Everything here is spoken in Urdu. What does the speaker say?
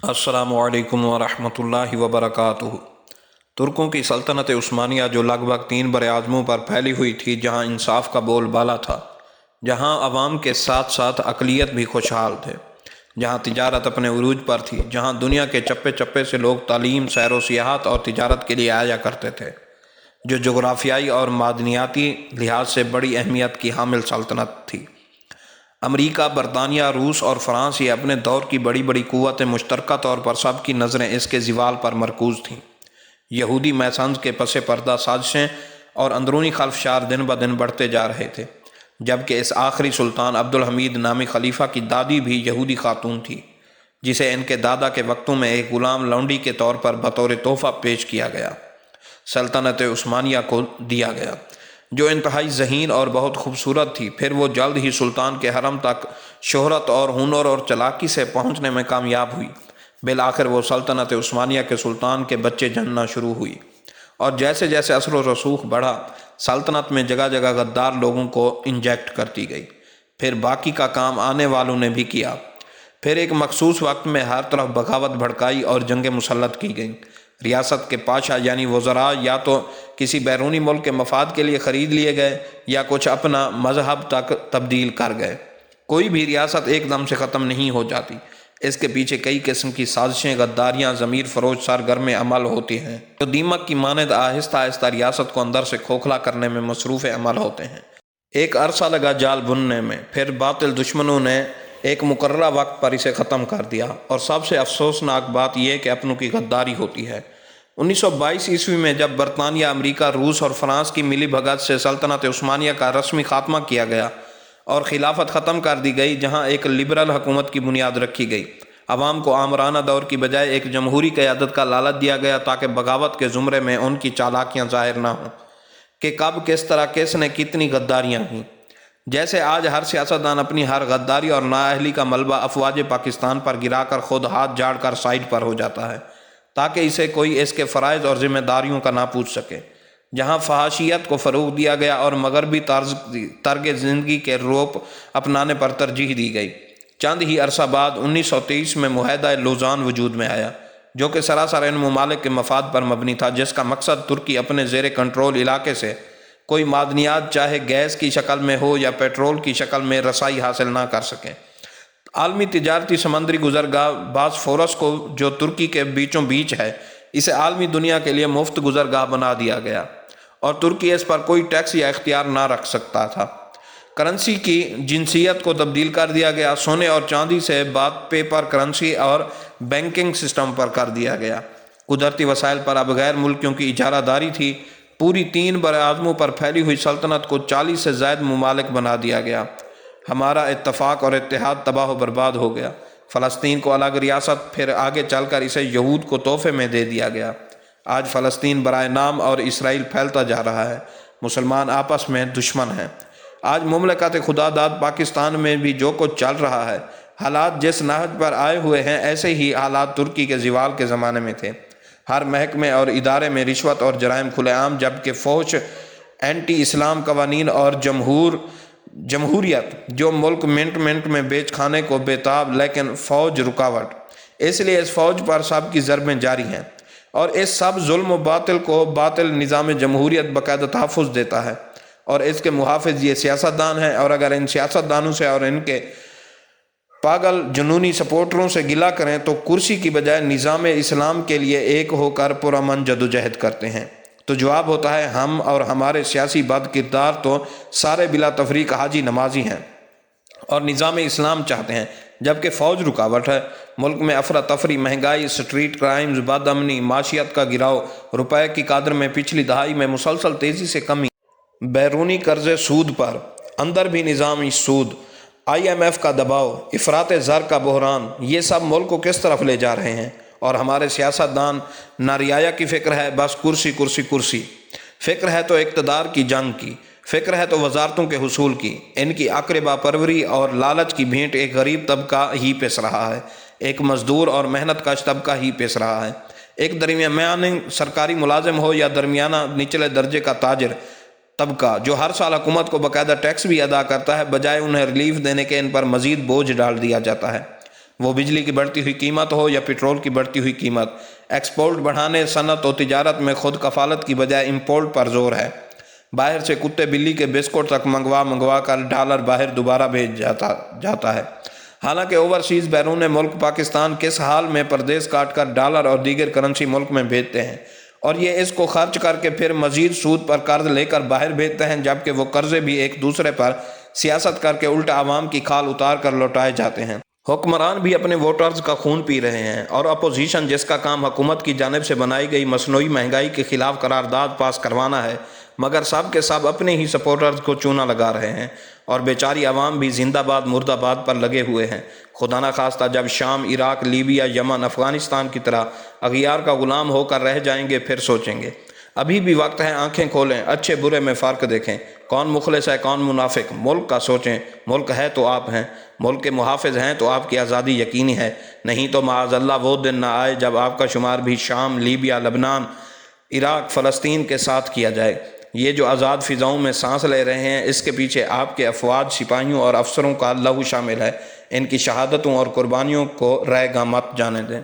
السلام علیکم ورحمۃ اللہ وبرکاتہ۔ ترکوں کی سلطنت عثمانیہ جو لگ بھگ 3 براعظموں پر پھیلی ہوئی تھی، جہاں انصاف کا بول بالا تھا، جہاں عوام کے ساتھ ساتھ اقلیت بھی خوشحال تھے، جہاں تجارت اپنے عروج پر تھی، جہاں دنیا کے چپے چپے سے لوگ تعلیم، سیر و سیاحت اور تجارت کے لیے آیا کرتے تھے، جو جغرافیائی اور معدنیاتی لحاظ سے بڑی اہمیت کی حامل سلطنت تھی۔ امریکہ، برطانیہ، روس اور فرانس یہ اپنے دور کی بڑی بڑی قوتیں مشترکہ طور پر سب کی نظریں اس کے زوال پر مرکوز تھیں۔ یہودی میسنز کے پس پردہ سازشیں اور اندرونی خلفشار دن بدن بڑھتے جا رہے تھے، جبکہ اس آخری سلطان عبدالحمید نامی خلیفہ کی دادی بھی یہودی خاتون تھی، جسے ان کے دادا کے وقتوں میں ایک غلام لونڈی کے طور پر بطور تحفہ پیش کیا گیا، سلطنت عثمانیہ کو دیا گیا، جو انتہائی ذہین اور بہت خوبصورت تھی۔ پھر وہ جلد ہی سلطان کے حرم تک شہرت اور ہنر اور چلاکی سے پہنچنے میں کامیاب ہوئی۔ بالآخر وہ سلطنت عثمانیہ کے سلطان کے بچے جننا شروع ہوئی، اور جیسے جیسے اثر و رسوخ بڑھا، سلطنت میں جگہ جگہ غدار لوگوں کو انجیکٹ کرتی گئی۔ پھر باقی کا کام آنے والوں نے بھی کیا۔ پھر ایک مخصوص وقت میں ہر طرف بغاوت بھڑکائی اور جنگیں مسلط کی گئیں۔ ریاست کے پاشا یعنی وزراء یا تو کسی بیرونی ملک کے مفاد کے لیے خرید لیے گئے یا کچھ اپنا مذہب تک تبدیل کر گئے۔ کوئی بھی ریاست ایک دم سے ختم نہیں ہو جاتی، اس کے پیچھے کئی قسم کی سازشیں، غداریاں، ضمیر فروش سرگرم عمل ہوتی ہیں، جو دیمک کی مانند آہستہ آہستہ ریاست کو اندر سے کھوکھلا کرنے میں مصروف عمل ہوتے ہیں۔ ایک عرصہ لگا جال بننے میں، پھر باطل دشمنوں نے ایک مقررہ وقت پر اسے ختم کر دیا، اور سب سے افسوسناک بات یہ کہ اپنوں کی غداری ہوتی ہے۔ 1922 عیسوی میں جب برطانیہ، امریکہ، روس اور فرانس کی ملی بھگت سے سلطنت عثمانیہ کا رسمی خاتمہ کیا گیا اور خلافت ختم کر دی گئی، جہاں ایک لبرل حکومت کی بنیاد رکھی گئی، عوام کو آمرانہ دور کی بجائے ایک جمہوری قیادت کا لالچ دیا گیا تاکہ بغاوت کے زمرے میں ان کی چالاکیاں ظاہر نہ ہوں کہ کب کس طرح کس نے کتنی غداریاں کی۔ جیسے آج ہر سیاستدان اپنی ہر غداری اور نااہلی کا ملبہ افواج پاکستان پر گرا کر خود ہاتھ جاڑ کر سائیڈ پر ہو جاتا ہے تاکہ اسے کوئی اس کے فرائض اور ذمہ داریوں کا نہ پوچھ سکے۔ جہاں فحاشیت کو فروغ دیا گیا اور مغربی طرز زندگی کے روپ اپنانے پر ترجیح دی گئی۔ چند ہی عرصہ بعد 1923 میں معاہدہ لوزان وجود میں آیا، جو کہ سراسر ان ممالک کے مفاد پر مبنی تھا، جس کا مقصد ترکی اپنے زیر کنٹرول علاقے سے کوئی معدنیات چاہے گیس کی شکل میں ہو یا پیٹرول کی شکل میں رسائی حاصل نہ کر سکیں۔ عالمی تجارتی سمندری گزرگاہ باسفورس کو، جو ترکی کے بیچوں بیچ ہے، اسے عالمی دنیا کے لیے مفت گزرگاہ بنا دیا گیا، اور ترکی اس پر کوئی ٹیکس یا اختیار نہ رکھ سکتا تھا۔ کرنسی کی جنسیت کو تبدیل کر دیا گیا، سونے اور چاندی سے بعد پیپر کرنسی اور بینکنگ سسٹم پر کر دیا گیا۔ قدرتی وسائل پر اب غیر ملکیوں کی اجارہ داری تھی۔ پوری 3 براعظموں پر پھیلی ہوئی سلطنت کو 40 سے زائد ممالک بنا دیا گیا۔ ہمارا اتفاق اور اتحاد تباہ و برباد ہو گیا۔ فلسطین کو الگ ریاست، پھر آگے چل کر اسے یہود کو تحفے میں دے دیا گیا۔ آج فلسطین برائے نام اور اسرائیل پھیلتا جا رہا ہے۔ مسلمان آپس میں دشمن ہیں۔ آج مملکت خدا داد پاکستان میں بھی جو کچھ چل رہا ہے، حالات جس نہج پر آئے ہوئے ہیں، ایسے ہی حالات ترکی کے زوال کے زمانے میں تھے۔ ہر محکمے اور ادارے میں رشوت اور جرائم کھلے عام، جبکہ فوج، اینٹی اسلام قوانین اور جمہوریت جو ملک منٹ منٹ میں بیچ کھانے کو بےتاب، لیکن فوج رکاوٹ۔ اس لیے اس فوج پر سب کی ضربیں جاری ہیں، اور اس سب ظلم و باطل کو باطل نظام جمہوریت باقاعدہ تحفظ دیتا ہے، اور اس کے محافظ یہ سیاستدان ہیں۔ اور اگر ان سیاستدانوں سے اور ان کے پاگل جنونی سپورٹروں سے گلہ کریں تو کرسی کی بجائے نظام اسلام کے لیے ایک ہو کر پرامن جدوجہد کرتے ہیں، تو جواب ہوتا ہے ہم اور ہمارے سیاسی بد کردار تو سارے بلا تفریق حاجی نمازی ہیں اور نظام اسلام چاہتے ہیں، جبکہ فوج رکاوٹ ہے۔ ملک میں افراتفری، مہنگائی، سٹریٹ کرائمز، بد امنی، معیشت کا گراؤ، روپے کی قدر میں پچھلی دہائی میں مسلسل تیزی سے کمی، بیرونی قرضے سود پر، اندر بھی نظامی سود، IMF کا دباؤ، افراط زر کا بحران، یہ سب ملک کو کس طرف لے جا رہے ہیں؟ اور ہمارے سیاستدان نہ رعایا کی فکر ہے، بس کرسی کرسی کرسی۔ فکر ہے تو اقتدار کی جنگ کی، فکر ہے تو وزارتوں کے حصول کی۔ ان کی اقربا پروری اور لالچ کی بھینٹ ایک غریب طبقہ ہی پس رہا ہے، ایک مزدور اور محنت کش طبقہ ہی پس رہا ہے، ایک درمیانی سرکاری ملازم ہو یا درمیانہ نچلے درجے کا تاجر طبقہ جو ہر سال حکومت کو باقاعدہ ٹیکس بھی ادا کرتا ہے، بجائے انہیں ریلیف دینے کے ان پر مزید بوجھ ڈال دیا جاتا ہے۔ وہ بجلی کی بڑھتی ہوئی قیمت ہو یا پیٹرول کی بڑھتی ہوئی قیمت۔ ایکسپورٹ بڑھانے، صنعت و تجارت میں خود کفالت کی بجائے امپورٹ پر زور ہے۔ باہر سے کتے بلی کے بسکٹ تک منگوا کر ڈالر باہر دوبارہ بھیج جاتا ہے۔ حالانکہ اوورسیز بیرون ملک پاکستان کس حال میں پردیس کاٹ کر ڈالر اور دیگر کرنسی ملک میں بھیجتے ہیں، اور یہ اس کو خرچ کر کے پھر مزید سود پر قرض لے کر باہر بھیجتے ہیں، جبکہ وہ قرضے بھی ایک دوسرے پر سیاست کر کے الٹا عوام کی کھال اتار کر لوٹائے جاتے ہیں۔ حکمران بھی اپنے ووٹرز کا خون پی رہے ہیں، اور اپوزیشن جس کا کام حکومت کی جانب سے بنائی گئی مصنوعی مہنگائی کے خلاف قرارداد پاس کروانا ہے، مگر سب کے سب اپنے ہی سپورٹرز کو چونا لگا رہے ہیں، اور بیچاری عوام بھی زندہ باد مردہ باد پر لگے ہوئے ہیں۔ خدا نخواستہ جب شام، عراق، لیبیا، یمن، افغانستان کی طرح اغیار کا غلام ہو کر رہ جائیں گے پھر سوچیں گے۔ ابھی بھی وقت ہے، آنکھیں کھولیں، اچھے برے میں فرق دیکھیں، کون مخلص ہے کون منافق، ملک کا سوچیں۔ ملک ہے تو آپ ہیں، ملک کے محافظ ہیں تو آپ کی آزادی یقینی ہے، نہیں تو معاذ اللہ وہ دن نہ آئے جب آپ کا شمار بھی شام، لیبیا، لبنان، عراق، فلسطین کے ساتھ کیا جائے۔ یہ جو آزاد فضاؤں میں سانس لے رہے ہیں، اس کے پیچھے آپ کے افواج، سپاہیوں اور افسروں کا لہو شامل ہے۔ ان کی شہادتوں اور قربانیوں کو رائے گاں مت جانے دیں۔